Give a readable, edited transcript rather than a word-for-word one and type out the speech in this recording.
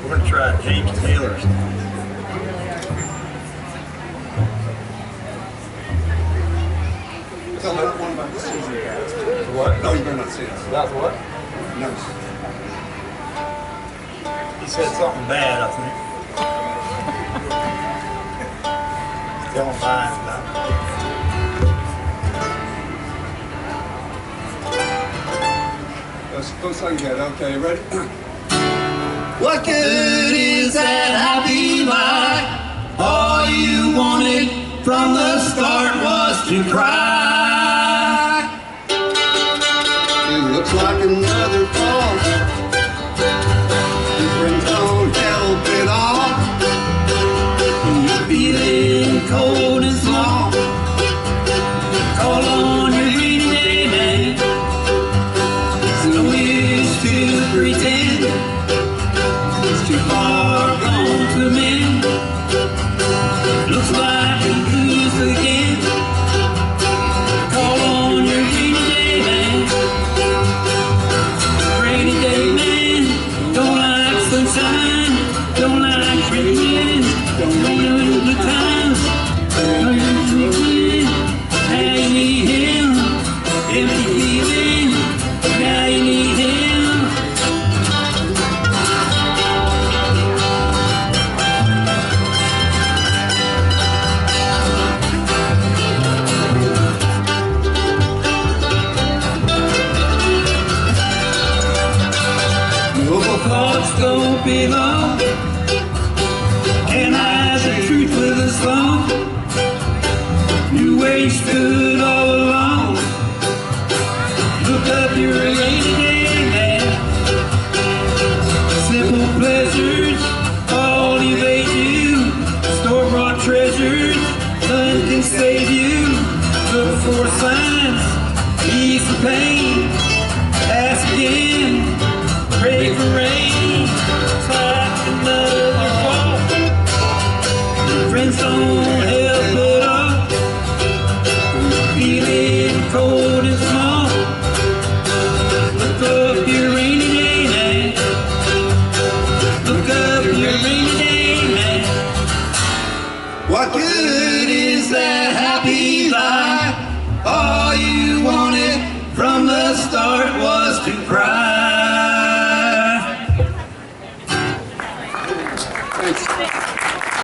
We're going to try James Taylor's. Tell that one about the season cats. What? No, you better not say it. That's what? No. He said something bad, I think. Tell him fine about it. That's close like that. Okay, ready? What good is that happy life? All you wanted from the start was to cry. It looks like another fall. Your friends don't help at all. You're feeling cold and small. Call on your rainy day man. It's no use to pretend. It's too far gone to mend. Looks like you lose again. Call on your rainy day man. Rainy day man. Don't like sunshine. Don't like rain. Don't know the times. Don't you need now you need him. Empty feeling. Now you need him. Clocks don't belong. And eyes the truth with a song. You wasted all along. Look up your rainy day man. Simple pleasures all evade you. Store-bought treasures, none can save you. Look for signs, ease the pain. Ask again. Pray for rain, it's like another fall. Your friends don't help at all. Feeling cold and small. Look up your rainy day man. Look up your rainy day man. What good is that happy life? All you wanted from the start was to cry.